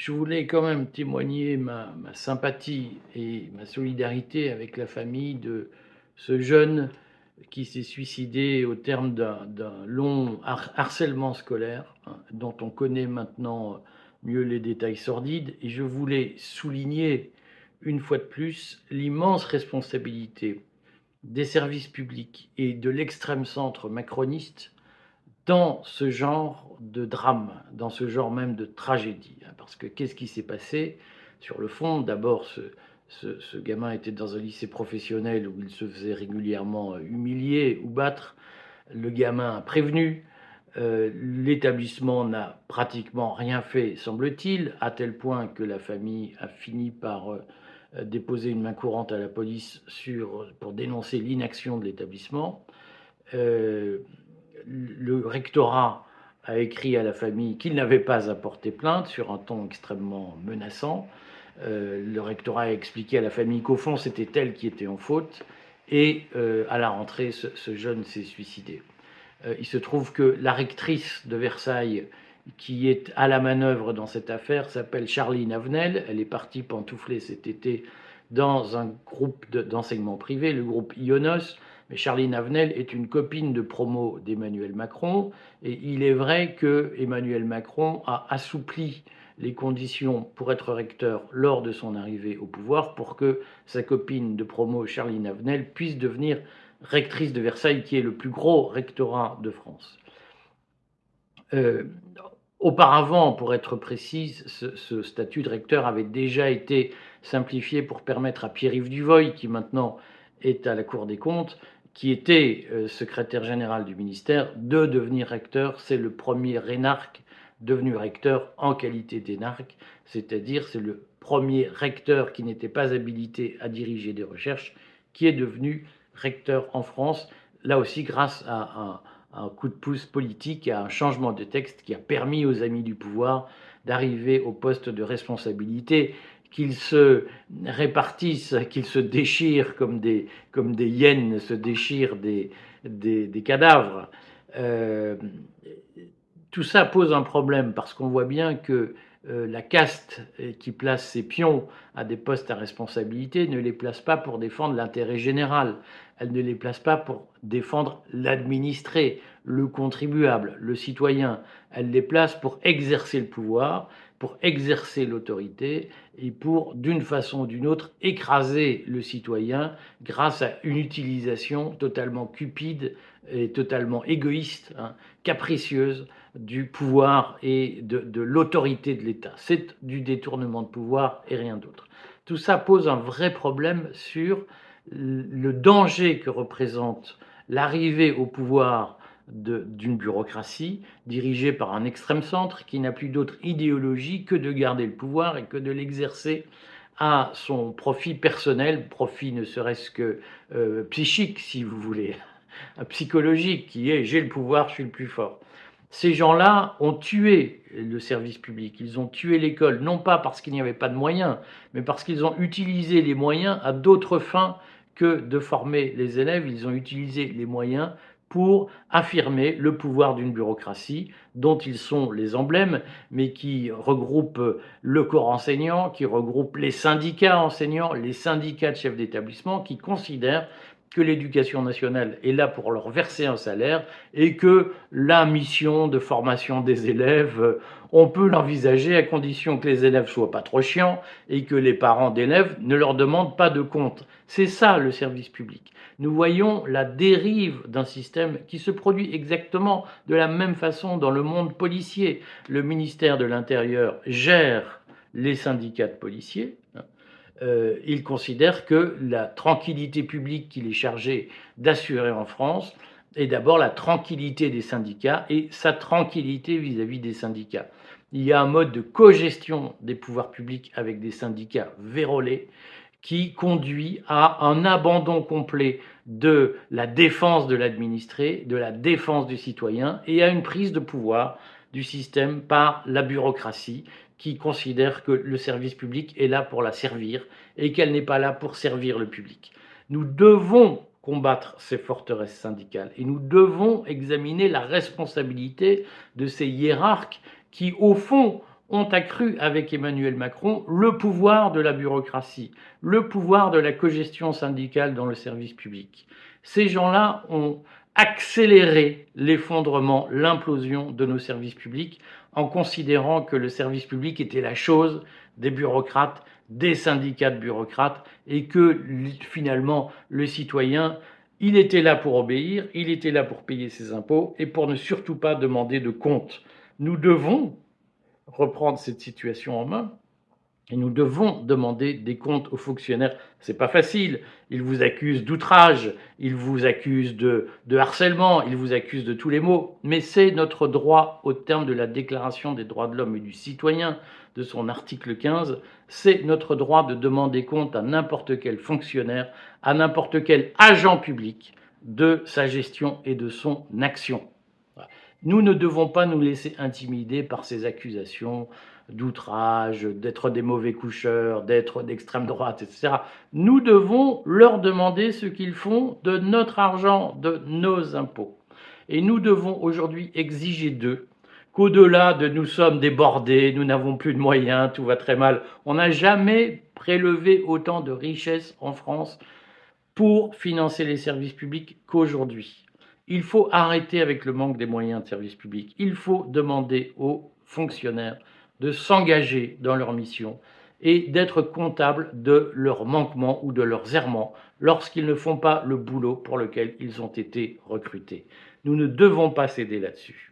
Je voulais quand même témoigner ma sympathie et ma solidarité avec la famille de ce jeune qui s'est suicidé au terme d'un long harcèlement scolaire, hein, dont on connaît maintenant mieux les détails sordides. Et je voulais souligner une fois de plus l'immense responsabilité des services publics et de l'extrême centre macroniste dans ce genre de drame, dans ce genre même de tragédie, hein. Parce que qu'est-ce qui s'est passé? Sur le fond, d'abord, ce gamin était dans un lycée professionnel où il se faisait régulièrement humilier ou battre. Le gamin a prévenu. L'établissement n'a pratiquement rien fait, semble-t-il, à tel point que la famille a fini par déposer une main courante à la police pour dénoncer l'inaction de l'établissement. Euh, le rectorat a écrit à la famille qu'il n'avait pas à porter plainte sur un ton extrêmement menaçant. Le rectorat a expliqué à la famille qu'au fond, c'était elle qui était en faute. Et à la rentrée, ce jeune s'est suicidé. Il se trouve que la rectrice de Versailles, qui est à la manœuvre dans cette affaire, s'appelle Charline Avenel. Elle est partie pantoufler cet été dans un groupe d'enseignement privé, le groupe IONOS. Mais Charline Avenel est une copine de promo d'Emmanuel Macron. Et il est vrai que Emmanuel Macron a assoupli les conditions pour être recteur lors de son arrivée au pouvoir pour que sa copine de promo, Charline Avenel, puisse devenir rectrice de Versailles, qui est le plus gros rectorat de France. Euh, Auparavant, pour être précise, ce statut de recteur avait déjà été simplifié pour permettre à Pierre-Yves Duvoy, qui maintenant est à la Cour des comptes, qui était secrétaire général du ministère, de devenir recteur. C'est le premier énarque devenu recteur en qualité d'énarque, c'est-à-dire c'est le premier recteur qui n'était pas habilité à diriger des recherches, qui est devenu recteur en France, là aussi grâce à un coup de pouce politique, à un changement de texte qui a permis aux amis du pouvoir d'arriver au poste de responsabilité, qu'ils se répartissent, qu'ils se déchirent comme des hyènes se déchirent des cadavres. Euh, tout ça pose un problème parce qu'on voit bien que la caste qui place ses pions à des postes à responsabilité ne les place pas pour défendre l'intérêt général. Elle ne les place pas pour défendre l'administré, le contribuable, le citoyen. Elle les place pour exercer le pouvoir, pour exercer l'autorité et pour, d'une façon ou d'une autre, écraser le citoyen grâce à une utilisation totalement cupide et totalement égoïste, hein, capricieuse du pouvoir et de l'autorité de l'État. C'est du détournement de pouvoir et rien d'autre. Tout ça pose un vrai problème sur le danger que représente l'arrivée au pouvoir d'une bureaucratie dirigée par un extrême centre qui n'a plus d'autre idéologie que de garder le pouvoir et que de l'exercer à son profit personnel, profit ne serait-ce que psychique, si vous voulez, psychologique, qui est j'ai le pouvoir, je suis le plus fort. Ces gens-là ont tué le service public, ils ont tué l'école, non pas parce qu'il n'y avait pas de moyens, mais parce qu'ils ont utilisé les moyens à d'autres fins que de former les élèves. Ils ont utilisé les moyens pour affirmer le pouvoir d'une bureaucratie dont ils sont les emblèmes, mais qui regroupe le corps enseignant, qui regroupe les syndicats enseignants, les syndicats de chefs d'établissement, qui considèrent que l'éducation nationale est là pour leur verser un salaire et que la mission de formation des élèves, on peut l'envisager à condition que les élèves soient pas trop chiants et que les parents d'élèves ne leur demandent pas de compte. C'est ça le service public. Nous voyons la dérive d'un système qui se produit exactement de la même façon dans le monde policier. Le ministère de l'Intérieur gère les syndicats de policiers. Il considère que la tranquillité publique qu'il est chargé d'assurer en France est d'abord la tranquillité des syndicats et sa tranquillité vis-à-vis des syndicats. Il y a un mode de cogestion des pouvoirs publics avec des syndicats vérolés qui conduit à un abandon complet de la défense de l'administré, de la défense du citoyen et à une prise de pouvoir du système par la bureaucratie qui considère que le service public est là pour la servir et qu'elle n'est pas là pour servir le public. Nous devons combattre ces forteresses syndicales et nous devons examiner la responsabilité de ces hiérarques qui, au fond, ont accru avec Emmanuel Macron le pouvoir de la bureaucratie, le pouvoir de la cogestion syndicale dans le service public. Ces gens-là ont accéléré l'effondrement, l'implosion de nos services publics en considérant que le service public était la chose des bureaucrates, des syndicats de bureaucrates, et que finalement le citoyen, il était là pour obéir, il était là pour payer ses impôts et pour ne surtout pas demander de compte. Nous devons reprendre cette situation en main et nous devons demander des comptes aux fonctionnaires. C'est pas facile. Ils vous accusent d'outrage, ils vous accusent de harcèlement, ils vous accusent de tous les maux. Mais c'est notre droit au terme de la Déclaration des droits de l'homme et du citoyen, de son article 15. C'est notre droit de demander compte à n'importe quel fonctionnaire, à n'importe quel agent public de sa gestion et de son action. Nous ne devons pas nous laisser intimider par ces accusations d'outrage, d'être des mauvais coucheurs, d'être d'extrême droite, etc. Nous devons leur demander ce qu'ils font de notre argent, de nos impôts. Et nous devons aujourd'hui exiger d'eux qu'au-delà de nous sommes débordés, nous n'avons plus de moyens, tout va très mal, on n'a jamais prélevé autant de richesses en France pour financer les services publics qu'aujourd'hui. Il faut arrêter avec le manque des moyens de services publics. Il faut demander aux fonctionnaires de s'engager dans leur mission et d'être comptables de leurs manquements ou de leurs errements lorsqu'ils ne font pas le boulot pour lequel ils ont été recrutés. Nous ne devons pas céder là-dessus.